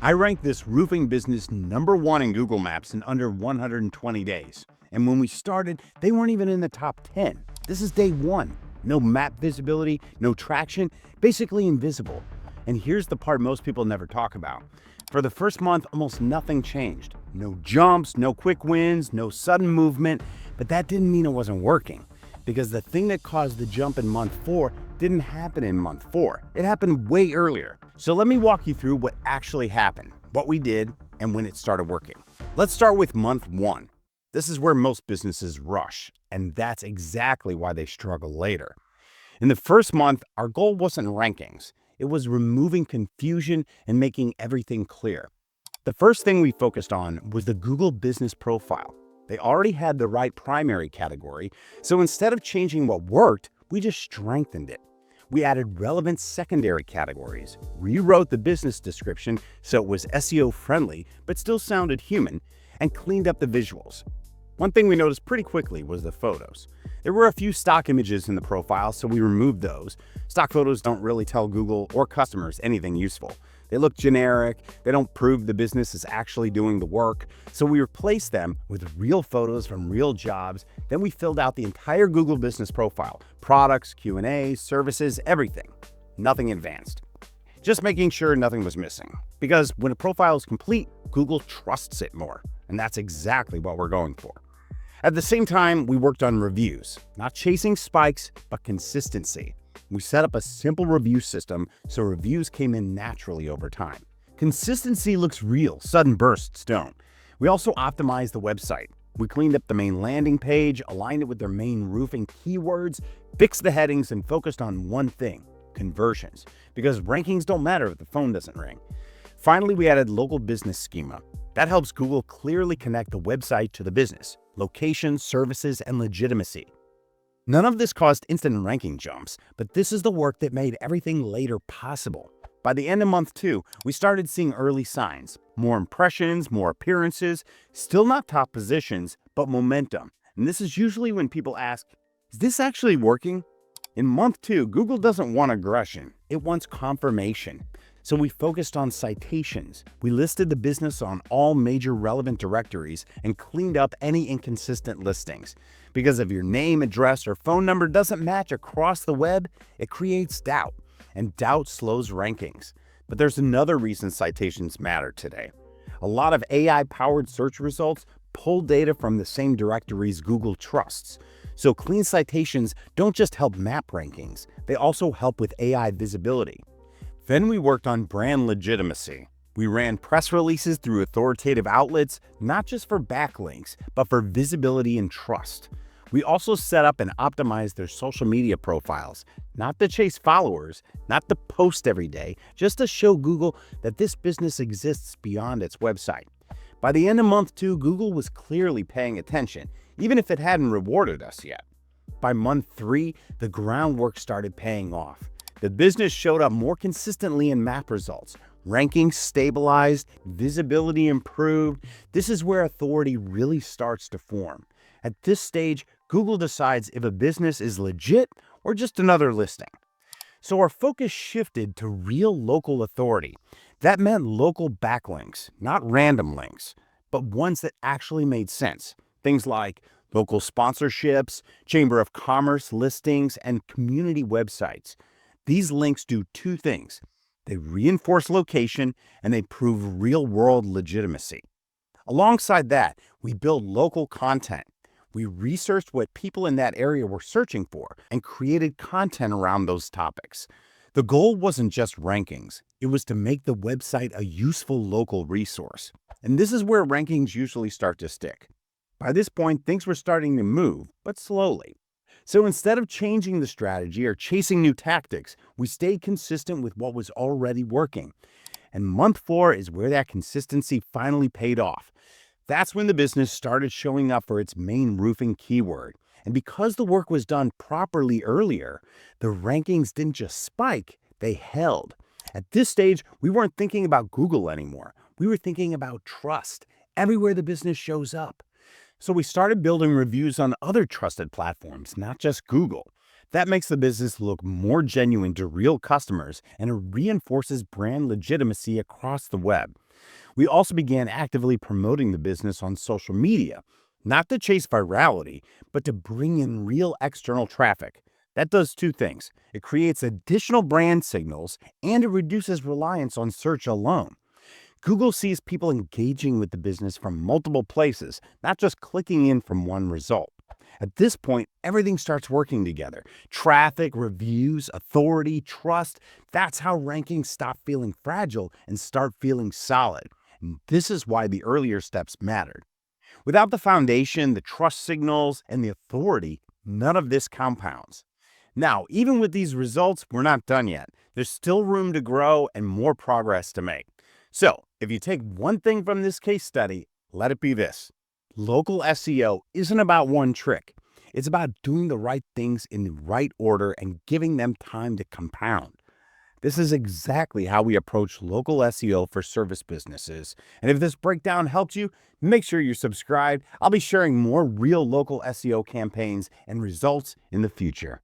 I ranked this roofing business #1 in Google Maps in under 120 days. And when we started, they weren't even in the top 10. This is day one. No map visibility, no traction, basically invisible. And here's the part most people never talk about. For the first month, almost nothing changed. No jumps, no quick wins, no sudden movement, but that didn't mean it wasn't working. Because the thing that caused the jump in month 4 didn't happen in month 4. It happened way earlier. So let me walk you through what actually happened, what we did, and when it started working. Let's start with month 1. This is where most businesses rush, and that's exactly why they struggle later. In the first month, our goal wasn't rankings. It was removing confusion and making everything clear. The first thing we focused on was the Google Business Profile. They already had the right primary category, so instead of changing what worked, we just strengthened it. We added relevant secondary categories, rewrote the business description so it was SEO friendly but still sounded human, and cleaned up the visuals. One thing we noticed pretty quickly was the photos. There were a few stock images in the profile, so we removed those. Stock photos don't really tell Google or customers anything useful. They look generic, they don't prove the business is actually doing the work, so we replaced them with real photos from real jobs. Then we filled out the entire Google Business Profile, products, Q&A, services, everything. Nothing advanced. Just making sure nothing was missing. Because when a profile is complete, Google trusts it more, and that's exactly what we're going for. At the same time, we worked on reviews, not chasing spikes, but consistency. We set up a simple review system so reviews came in naturally over time. Consistency looks real, sudden bursts don't. We also optimized the website. We cleaned up the main landing page, aligned it with their main roofing keywords, fixed the headings, and focused on one thing: conversions. Because rankings don't matter if the phone doesn't ring. Finally, we added local business schema. That helps Google clearly connect the website to the business, location, services, and legitimacy. None of this caused instant ranking jumps, but this is the work that made everything later possible. By the end of month 2, we started seeing early signs. More impressions, more appearances, still not top positions, but momentum. And this is usually when people ask, is this actually working? In month 2, Google doesn't want aggression, it wants confirmation. So we focused on citations. We listed the business on all major relevant directories and cleaned up any inconsistent listings. Because if your name, address, or phone number doesn't match across the web, it creates doubt, and doubt slows rankings. But there's another reason citations matter today. A lot of AI-powered search results pull data from the same directories Google trusts. So clean citations don't just help map rankings, they also help with AI visibility. Then we worked on brand legitimacy. We ran press releases through authoritative outlets, not just for backlinks, but for visibility and trust. We also set up and optimized their social media profiles, not to chase followers, not to post every day, just to show Google that this business exists beyond its website. By the end of month 2, Google was clearly paying attention, even if it hadn't rewarded us yet. By month 3, the groundwork started paying off. The business showed up more consistently in map results. Rankings stabilized, visibility improved. This is where authority really starts to form. At this stage, Google decides if a business is legit or just another listing. So our focus shifted to real local authority. That meant local backlinks, not random links, but ones that actually made sense. Things like local sponsorships, Chamber of Commerce listings, and community websites. These links do two things. They reinforce location and they prove real-world legitimacy. Alongside that, we build local content. We researched what people in that area were searching for and created content around those topics. The goal wasn't just rankings. It was to make the website a useful local resource. And this is where rankings usually start to stick. By this point, things were starting to move, but slowly. So instead of changing the strategy or chasing new tactics, we stayed consistent with what was already working. And month 4 is where that consistency finally paid off. That's when the business started showing up for its main roofing keyword. And because the work was done properly earlier, the rankings didn't just spike, they held. At this stage, we weren't thinking about Google anymore. We were thinking about trust, everywhere the business shows up. So we started building reviews on other trusted platforms, not just Google. That makes the business look more genuine to real customers, and it reinforces brand legitimacy across the web. We also began actively promoting the business on social media, not to chase virality, but to bring in real external traffic. That does two things: it creates additional brand signals and it reduces reliance on search alone. Google sees people engaging with the business from multiple places, not just clicking in from one result. At this point, everything starts working together: traffic, reviews, authority, trust. That's how rankings stop feeling fragile and start feeling solid. And this is why the earlier steps mattered. Without the foundation, the trust signals, and the authority, none of this compounds. Now, even with these results, we're not done yet. There's still room to grow and more progress to make. So, if you take one thing from this case study, let it be this: local SEO isn't about one trick. It's about doing the right things in the right order and giving them time to compound. This is exactly how we approach local SEO for service businesses. And if this breakdown helped you, make sure you're subscribed. I'll be sharing more real local SEO campaigns and results in the future.